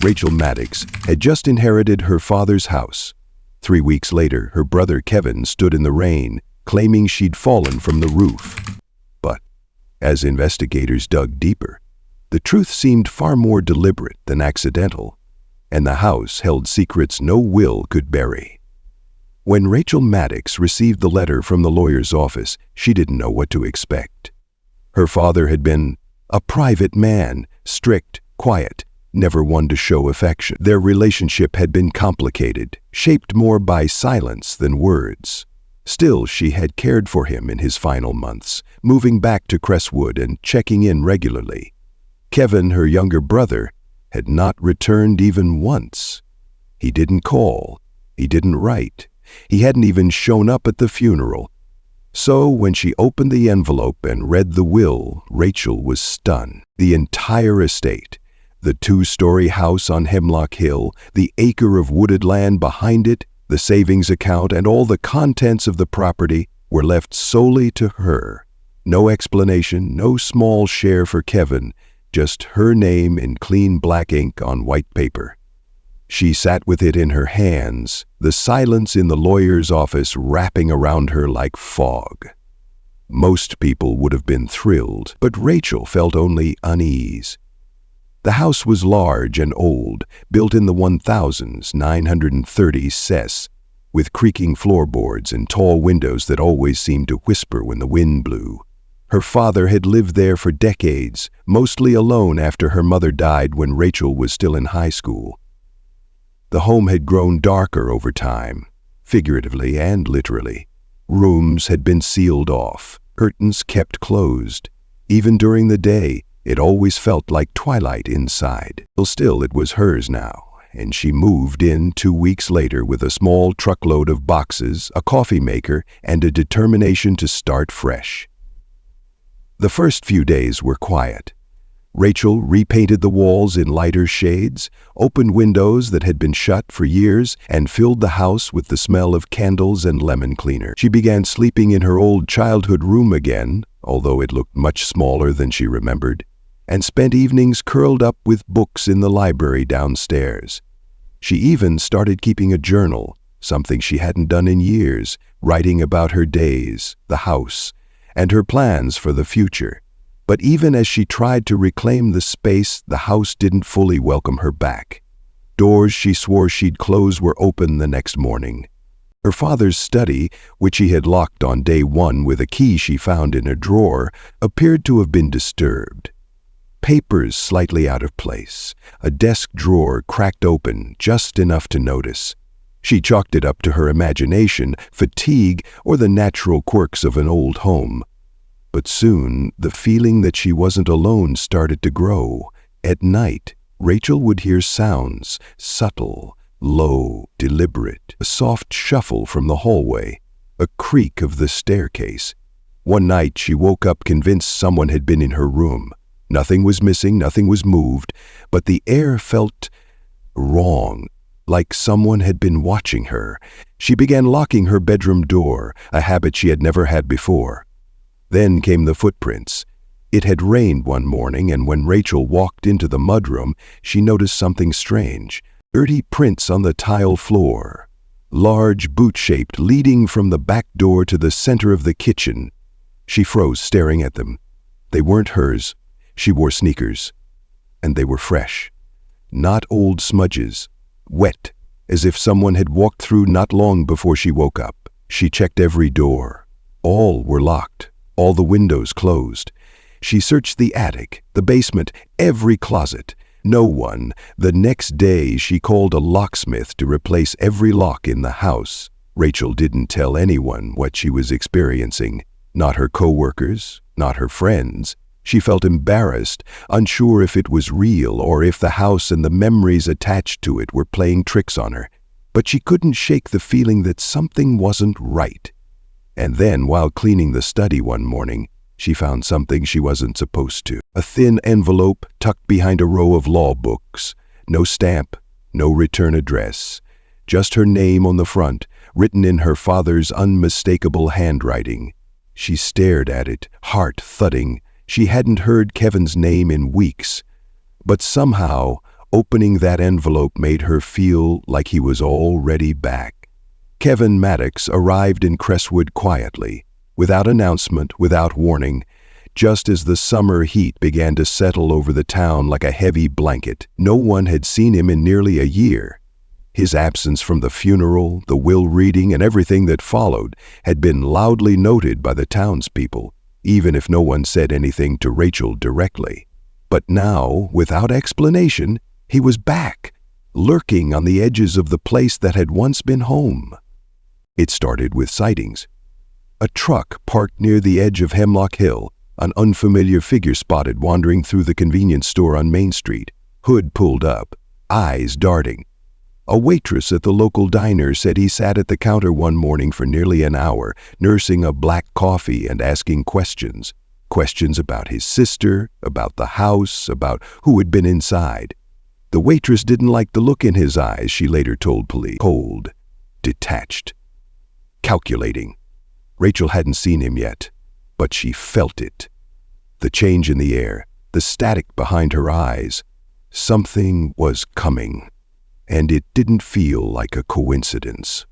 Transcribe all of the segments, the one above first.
Rachel Maddox, had just inherited her father's house. 3 weeks later, her brother Kevin stood in the rain, claiming she'd fallen from the roof. But as investigators dug deeper, the truth seemed far more deliberate than accidental, and the house held secrets no will could bury. When Rachel Maddox received the letter from the lawyer's office, she didn't know what to expect. Her father had been a private man, strict, quiet, never one to show affection. Their relationship had been complicated, shaped more by silence than words. Still, she had cared for him in his final months, moving back to Crestwood and checking in regularly. Kevin, her younger brother, had not returned even once. He didn't call. He didn't write. He hadn't even shown up at the funeral. So when she opened the envelope and read the will, Rachel was stunned. The entire estate, the 2-story house on Hemlock Hill, the acre of wooded land behind it, the savings account, and all the contents of the property were left solely to her. No explanation, no small share for Kevin, just her name in clean black ink on white paper. She sat with it in her hands, the silence in the lawyer's office wrapping around her like fog. Most people would have been thrilled, but Rachel felt only unease. The house was large and old, built in the 1930s cess, with creaking floorboards and tall windows that always seemed to whisper when the wind blew. Her father had lived there for decades, mostly alone after her mother died when Rachel was still in high school. The home had grown darker over time, figuratively and literally. Rooms had been sealed off, curtains kept closed. Even during the day, it always felt like twilight inside. Still, it was hers now, and she moved in 2 weeks later with a small truckload of boxes, a coffee maker, and a determination to start fresh. The first few days were quiet. Rachel repainted the walls in lighter shades, opened windows that had been shut for years, and filled the house with the smell of candles and lemon cleaner. She began sleeping in her old childhood room again, although it looked much smaller than she remembered, and spent evenings curled up with books in the library downstairs. She even started keeping a journal, something she hadn't done in years, writing about her days, the house, and her plans for the future. But even as she tried to reclaim the space, the house didn't fully welcome her back. Doors she swore she'd close were open the next morning. Her father's study, which he had locked on day one with a key she found in a drawer, appeared to have been disturbed. Papers slightly out of place, a desk drawer cracked open just enough to notice. She chalked it up to her imagination, fatigue, or the natural quirks of an old home. But soon, the feeling that she wasn't alone started to grow. At night, Rachel would hear sounds, subtle, low, deliberate, a soft shuffle from the hallway, a creak of the staircase. One night, she woke up convinced someone had been in her room. Nothing was missing, nothing was moved, but the air felt wrong, like someone had been watching her. She began locking her bedroom door, a habit she had never had before. Then came the footprints. It had rained one morning, and when Rachel walked into the mudroom, she noticed something strange. Dirty prints on the tile floor, large boot-shaped, leading from the back door to the center of the kitchen. She froze, staring at them. They weren't hers. She wore sneakers, and they were fresh. Not old smudges, wet, as if someone had walked through not long before she woke up. She checked every door. All were locked. All the windows closed. She searched the attic, the basement, every closet. No one. The next day, she called a locksmith to replace every lock in the house. Rachel didn't tell anyone what she was experiencing. Not her coworkers, not her friends. She felt embarrassed, unsure if it was real or if the house and the memories attached to it were playing tricks on her. But she couldn't shake the feeling that something wasn't right. And then, while cleaning the study one morning, she found something she wasn't supposed to. A thin envelope tucked behind a row of law books. No stamp, no return address. Just her name on the front, written in her father's unmistakable handwriting. She stared at it, heart thudding. She hadn't heard Kevin's name in weeks. But somehow, Opening that envelope made her feel like he was already back. Kevin Maddox arrived in Crestwood quietly, without announcement, without warning, just as the summer heat began to settle over the town like a heavy blanket. No one had seen him in nearly a year. His absence from the funeral, the will reading, and everything that followed had been loudly noted by the townspeople, even if no one said anything to Rachel directly. But now, without explanation, he was back, lurking on the edges of the place that had once been home. It started with sightings. A truck parked near the edge of Hemlock Hill, an unfamiliar figure spotted wandering through the convenience store on Main Street, hood pulled up, eyes darting. A waitress at the local diner said he sat at the counter one morning for nearly an hour, nursing a black coffee and asking questions. Questions about his sister, about the house, about who had been inside. The waitress didn't like the look in his eyes, she later told police. Cold, detached, calculating. Rachel hadn't seen him yet, but she felt it. The change in the air, the static behind her eyes. Something was coming. And it didn't feel like a coincidence.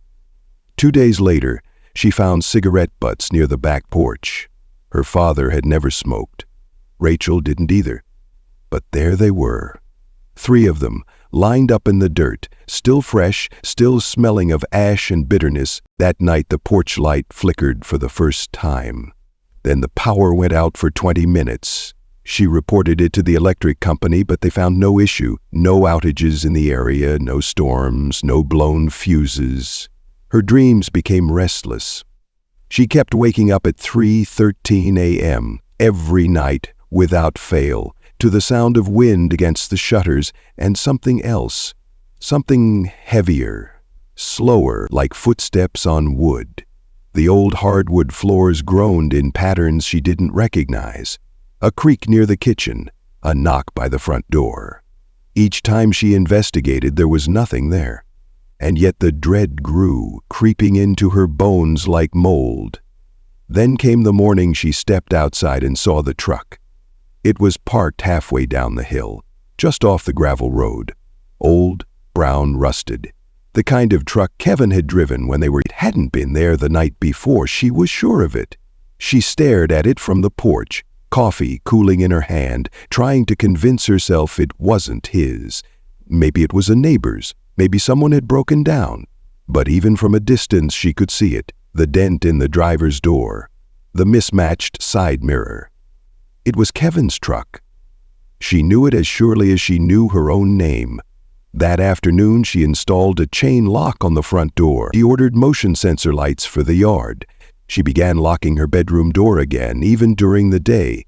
2 days later, she found cigarette butts near the back porch. Her father had never smoked. Rachel didn't either. But there they were. 3 of them, lined up in the dirt, still fresh, still smelling of ash and bitterness. That night the porch light flickered for the first time. Then the power went out for 20 minutes. She reported it to the electric company, but they found no issue, no outages in the area, no storms, no blown fuses. Her dreams became restless. She kept waking up at 3:13 a.m. every night, without fail, to the sound of wind against the shutters and something else, something heavier, slower, like footsteps on wood. The old hardwood floors groaned in patterns she didn't recognize. A creak near the kitchen, a knock by the front door. Each time she investigated, there was nothing there. And yet the dread grew, creeping into her bones like mold. Then came the morning she stepped outside and saw the truck. It was parked halfway down the hill, just off the gravel road. Old, brown, rusted. The kind of truck Kevin had driven when it hadn't been there the night before, she was sure of it. She stared at it from the porch, coffee cooling in her hand, trying to convince herself it wasn't his. Maybe it was a neighbor's. Maybe someone had broken down. But even from a distance she could see it, the dent in the driver's door, the mismatched side mirror. It was Kevin's truck. She knew it as surely as she knew her own name. That afternoon she installed a chain lock on the front door. She ordered motion sensor lights for the yard. She began locking her bedroom door again, even during the day.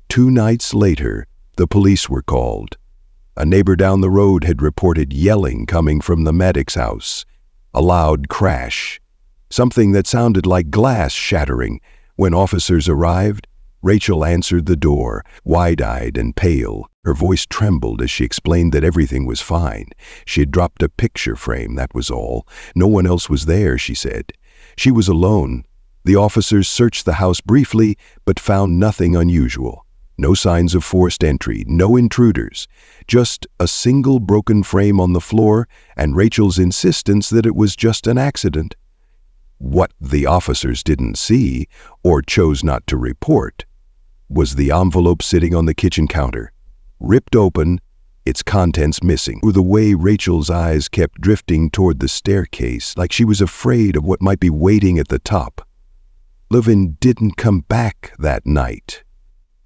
2 nights later, the police were called. A neighbor down the road had reported yelling coming from the Maddox house. A loud crash. Something that sounded like glass shattering. When officers arrived, Rachel answered the door, wide-eyed and pale. Her voice trembled as she explained that everything was fine. She had dropped a picture frame, that was all. No one else was there, she said. She was alone. The officers searched the house briefly, but found nothing unusual. No signs of forced entry, no intruders. Just a single broken frame on the floor and Rachel's insistence that it was just an accident. What the officers didn't see, or chose not to report, was the envelope sitting on the kitchen counter, ripped open, its contents missing. Through the way Rachel's eyes kept drifting toward the staircase, like she was afraid of what might be waiting at the top. Levin didn't come back that night.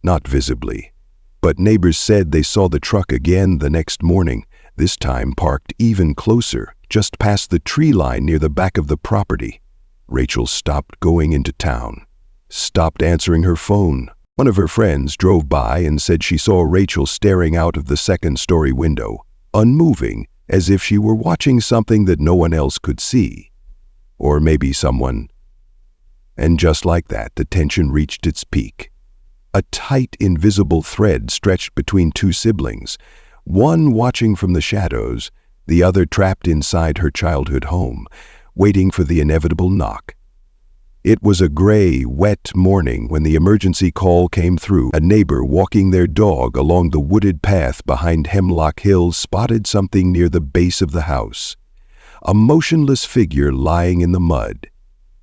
Not visibly. But neighbors said they saw the truck again the next morning, this time parked even closer, just past the tree line near the back of the property. Rachel stopped going into town, stopped answering her phone. One of her friends drove by and said she saw Rachel staring out of the second-story window, unmoving, as if she were watching something that no one else could see. Or maybe someone. And just like that, the tension reached its peak. A tight, invisible thread stretched between 2 siblings, one watching from the shadows, the other trapped inside her childhood home, waiting for the inevitable knock. It was a gray, wet morning when the emergency call came through. A neighbor walking their dog along the wooded path behind Hemlock Hill spotted something near the base of the house. A motionless figure lying in the mud,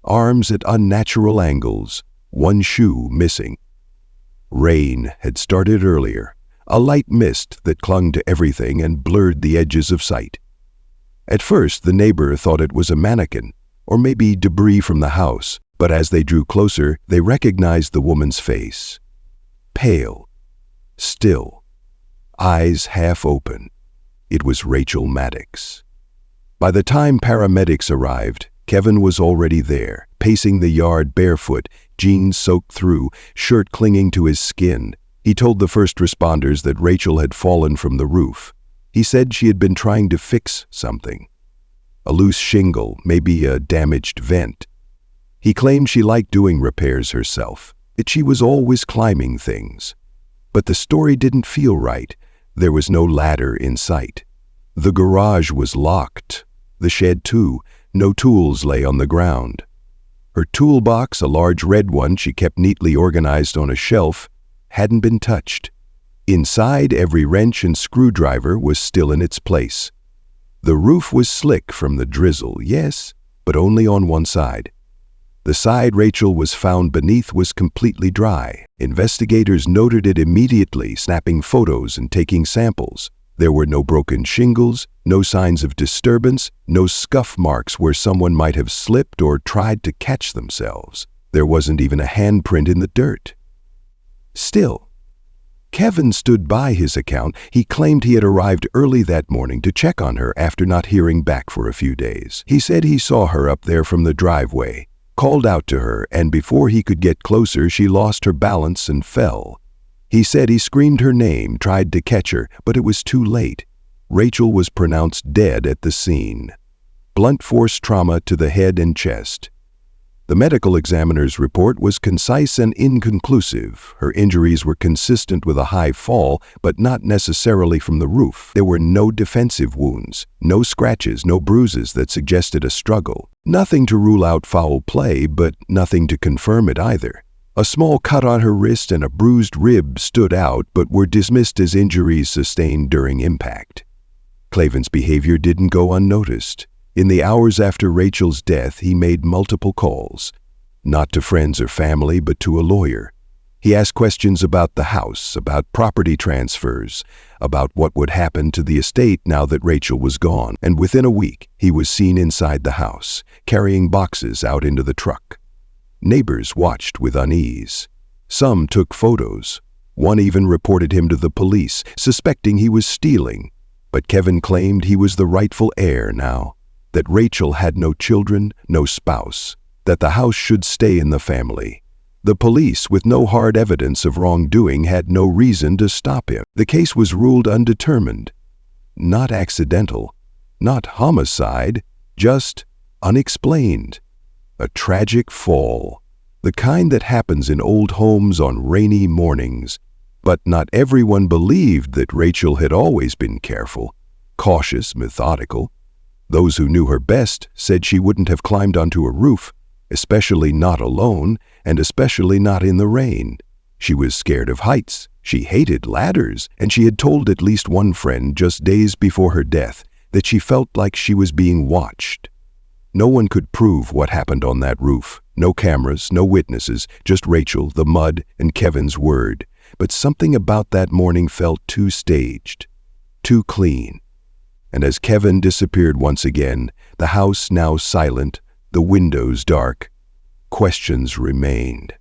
arms at unnatural angles, one shoe missing. Rain had started earlier, a light mist that clung to everything and blurred the edges of sight. At first, the neighbor thought it was a mannequin, or maybe debris from the house, but as they drew closer, they recognized the woman's face. Pale, still, eyes half open. It was Rachel Maddox. By the time paramedics arrived, Kevin was already there, pacing the yard barefoot, jeans soaked through, shirt clinging to his skin. He told the first responders that Rachel had fallen from the roof. He said she had been trying to fix something. A loose shingle, maybe a damaged vent. He claimed she liked doing repairs herself, that she was always climbing things. But the story didn't feel right. There was no ladder in sight. The garage was locked. The shed too. No tools lay on the ground. Her toolbox, a large red one she kept neatly organized on a shelf, hadn't been touched. Inside, every wrench and screwdriver was still in its place. The roof was slick from the drizzle, yes, but only on one side. The side Rachel was found beneath was completely dry. Investigators noted it immediately, snapping photos and taking samples. There were no broken shingles, no signs of disturbance, no scuff marks where someone might have slipped or tried to catch themselves. There wasn't even a handprint in the dirt. Still, Kevin stood by his account. He claimed he had arrived early that morning to check on her after not hearing back for a few days. He said he saw her up there from the driveway, called out to her, and before he could get closer, she lost her balance and fell. He said he screamed her name, tried to catch her, but it was too late. Rachel was pronounced dead at the scene. Blunt force trauma to the head and chest. The medical examiner's report was concise and inconclusive. Her injuries were consistent with a high fall, but not necessarily from the roof. There were no defensive wounds, no scratches, no bruises that suggested a struggle. Nothing to rule out foul play, but nothing to confirm it either. A small cut on her wrist and a bruised rib stood out, but were dismissed as injuries sustained during impact. Clavin's behavior didn't go unnoticed. In the hours after Rachel's death, he made multiple calls, not to friends or family, but to a lawyer. He asked questions about the house, about property transfers, about what would happen to the estate now that Rachel was gone, and within a week, he was seen inside the house, carrying boxes out into the truck. Neighbors watched with unease. Some took photos. One even reported him to the police, suspecting he was stealing. But Kevin claimed he was the rightful heir now, that Rachel had no children, no spouse, that the house should stay in the family. The police, with no hard evidence of wrongdoing, had no reason to stop him. The case was ruled undetermined. Not accidental, not homicide, just unexplained. A tragic fall, the kind that happens in old homes on rainy mornings. But not everyone believed that Rachel had always been careful, cautious, methodical. Those who knew her best said she wouldn't have climbed onto a roof, especially not alone, and especially not in the rain. She was scared of heights, she hated ladders, and she had told at least one friend just days before her death that she felt like she was being watched. No one could prove what happened on that roof. No cameras, no witnesses, just Rachel, the mud, and Kevin's word. But something about that morning felt too staged, too clean. And as Kevin disappeared once again, the house now silent, the windows dark, questions remained.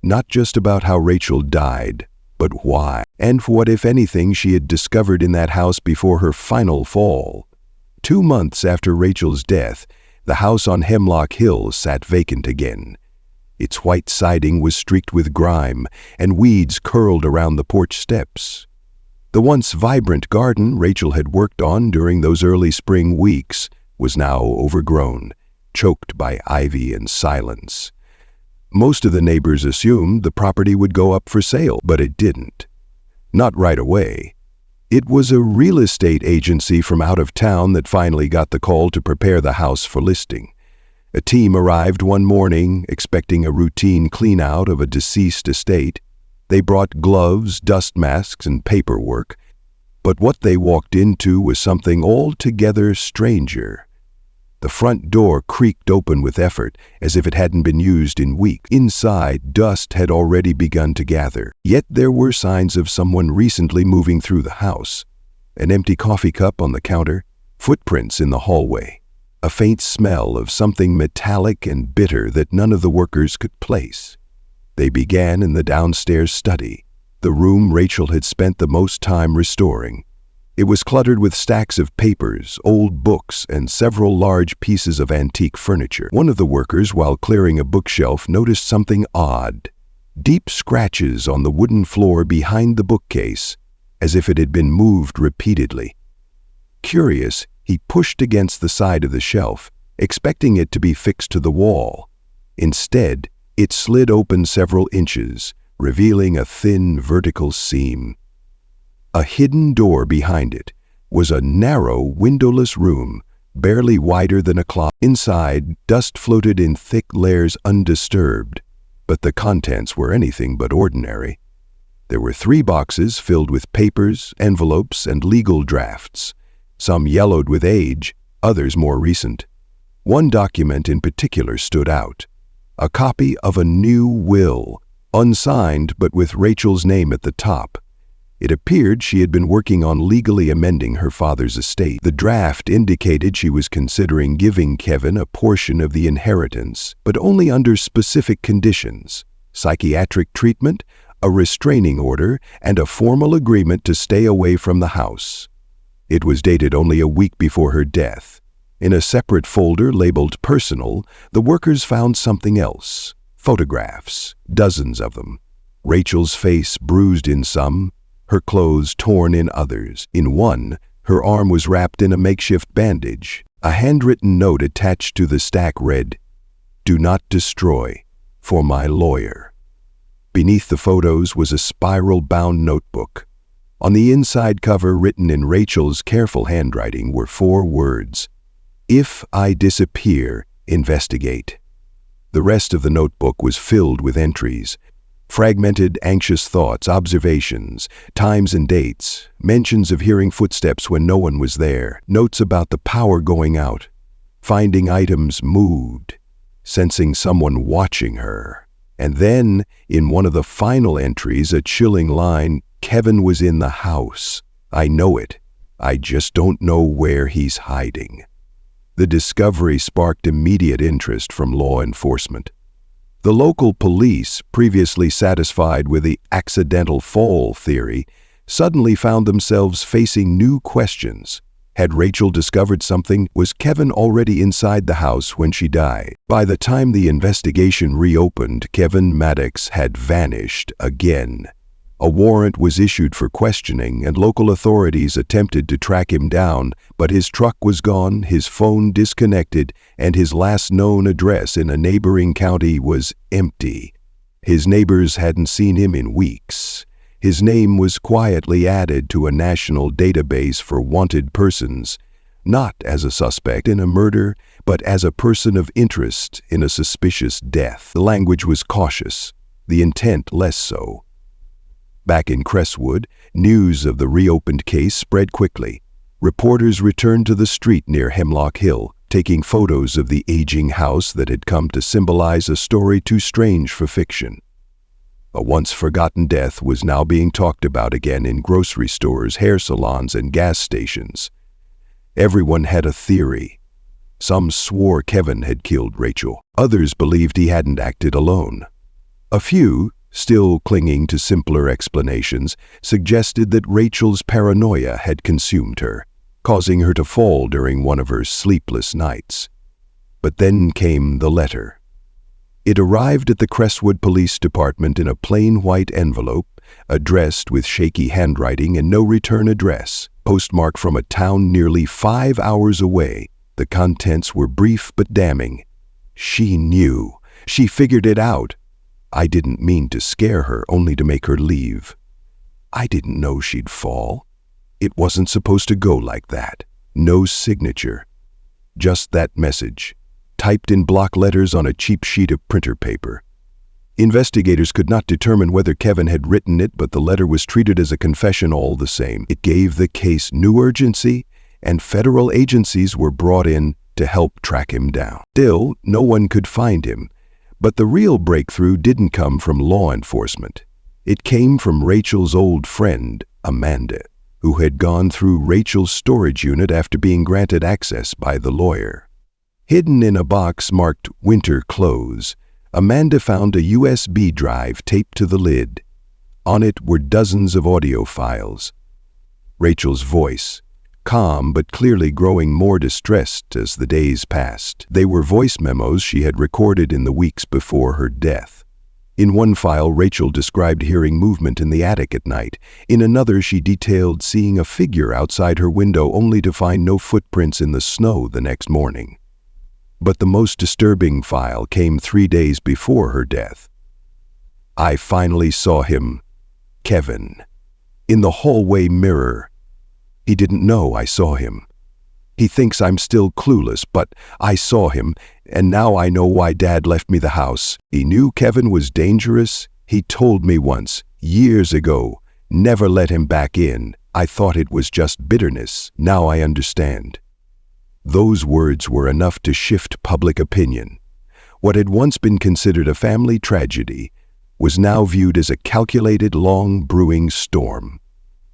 Not just about how Rachel died, but why, and what, if anything, she had discovered in that house before her final fall. 2 months after Rachel's death, the house on Hemlock Hill sat vacant again. Its white siding was streaked with grime, and weeds curled around the porch steps. The once vibrant garden Rachel had worked on during those early spring weeks was now overgrown, choked by ivy and silence. Most of the neighbors assumed the property would go up for sale, but it didn't. Not right away. It was a real estate agency from out of town that finally got the call to prepare the house for listing. A team arrived one morning, expecting a routine clean-out of a deceased estate. They brought gloves, dust masks, and paperwork. But what they walked into was something altogether stranger. The front door creaked open with effort, as if it hadn't been used in weeks. Inside, dust had already begun to gather. Yet there were signs of someone recently moving through the house. An empty coffee cup on the counter, footprints in the hallway, a faint smell of something metallic and bitter that none of the workers could place. They began in the downstairs study, the room Rachel had spent the most time restoring. It was cluttered with stacks of papers, old books, and several large pieces of antique furniture. One of the workers, while clearing a bookshelf, noticed something odd. Deep scratches on the wooden floor behind the bookcase, as if it had been moved repeatedly. Curious, he pushed against the side of the shelf, expecting it to be fixed to the wall. Instead, it slid open several inches, revealing a thin vertical seam. A hidden door behind it was a narrow, windowless room, barely wider than a closet. Inside, dust floated in thick layers undisturbed, but the contents were anything but ordinary. There were 3 boxes filled with papers, envelopes, and legal drafts, some yellowed with age, others more recent. One document in particular stood out, a copy of a new will, unsigned but with Rachel's name at the top. It appeared she had been working on legally amending her father's estate. The draft indicated she was considering giving Kevin a portion of the inheritance, but only under specific conditions: psychiatric treatment, a restraining order, and a formal agreement to stay away from the house. It was dated only a week before her death. In a separate folder labeled personal, the workers found something else: photographs, dozens of them. Rachel's face bruised in some, her clothes torn in others. In one, her arm was wrapped in a makeshift bandage. A handwritten note attached to the stack read, "Do not destroy, for my lawyer." Beneath the photos was a spiral-bound notebook. On the inside cover, written in Rachel's careful handwriting, were 4 words: "If I disappear, investigate." The rest of the notebook was filled with entries. Fragmented, anxious thoughts, observations, times and dates, mentions of hearing footsteps when no one was there, notes about the power going out, finding items moved, sensing someone watching her. And then, in one of the final entries, a chilling line: "Kevin was in the house. I know it. I just don't know where he's hiding." The discovery sparked immediate interest from law enforcement. The local police, previously satisfied with the accidental fall theory, suddenly found themselves facing new questions. Had Rachel discovered something? Was Kevin already inside the house when she died? By the time the investigation reopened, Kevin Maddox had vanished again. A warrant was issued for questioning, and local authorities attempted to track him down, but his truck was gone, his phone disconnected, and his last known address in a neighboring county was empty. His neighbors hadn't seen him in weeks. His name was quietly added to a national database for wanted persons, not as a suspect in a murder, but as a person of interest in a suspicious death. The language was cautious, the intent less so. Back in Crestwood, news of the reopened case spread quickly. Reporters returned to the street near Hemlock Hill, taking photos of the aging house that had come to symbolize a story too strange for fiction. A once-forgotten death was now being talked about again in grocery stores, hair salons, and gas stations. Everyone had a theory. Some swore Kevin had killed Rachel. Others believed he hadn't acted alone. A few, still clinging to simpler explanations, suggested that Rachel's paranoia had consumed her, causing her to fall during one of her sleepless nights. But then came the letter. It arrived at the Crestwood Police Department in a plain white envelope, addressed with shaky handwriting and no return address, postmarked from a town nearly 5 hours away. The contents were brief but damning. She knew. She figured it out. I didn't mean to scare her, only to make her leave. I didn't know she'd fall. It wasn't supposed to go like that. No signature. Just that message, typed in block letters on a cheap sheet of printer paper. Investigators could not determine whether Kevin had written it, but the letter was treated as a confession all the same. It gave the case new urgency, and federal agencies were brought in to help track him down. Still, no one could find him. But the real breakthrough didn't come from law enforcement. It came from Rachel's old friend, Amanda, who had gone through Rachel's storage unit after being granted access by the lawyer. Hidden in a box marked winter clothes, Amanda found a USB drive taped to the lid. On it were dozens of audio files. Rachel's voice, calm but clearly growing more distressed as the days passed. They were voice memos she had recorded in the weeks before her death. In one file, Rachel described hearing movement in the attic at night. In another, she detailed seeing a figure outside her window only to find no footprints in the snow the next morning. But the most disturbing file came 3 days before her death. I finally saw him, Kevin, in the hallway mirror. He didn't know I saw him. He thinks I'm still clueless, but I saw him, and now I know why Dad left me the house. He knew Kevin was dangerous. He told me once, years ago, never let him back in. I thought it was just bitterness. Now I understand. Those words were enough to shift public opinion. What had once been considered a family tragedy was now viewed as a calculated, long-brewing storm.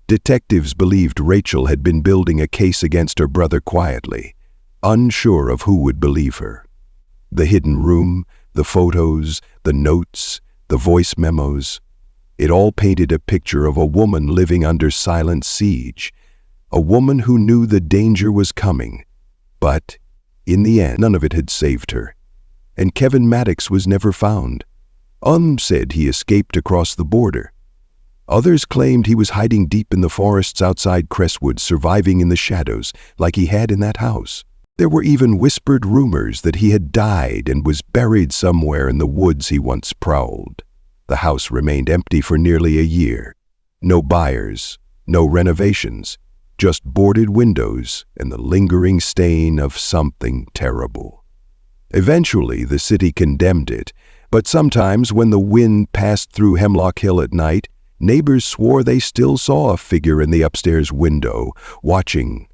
Detectives believed Rachel had been building a case against her brother quietly, unsure of who would believe her. The hidden room, the photos, the notes, the voice memos, it all painted a picture of a woman living under silent siege, a woman who knew the danger was coming. But, in the end, none of it had saved her, and Kevin Maddox was never found. Said he escaped across the border. Others claimed he was hiding deep in the forests outside Crestwood, surviving in the shadows, like he had in that house. There were even whispered rumors that he had died and was buried somewhere in the woods he once prowled. The house remained empty for nearly a year. No buyers, no renovations. Just boarded windows and the lingering stain of something terrible. Eventually, the city condemned it, but sometimes when the wind passed through Hemlock Hill at night, neighbors swore they still saw a figure in the upstairs window, watching,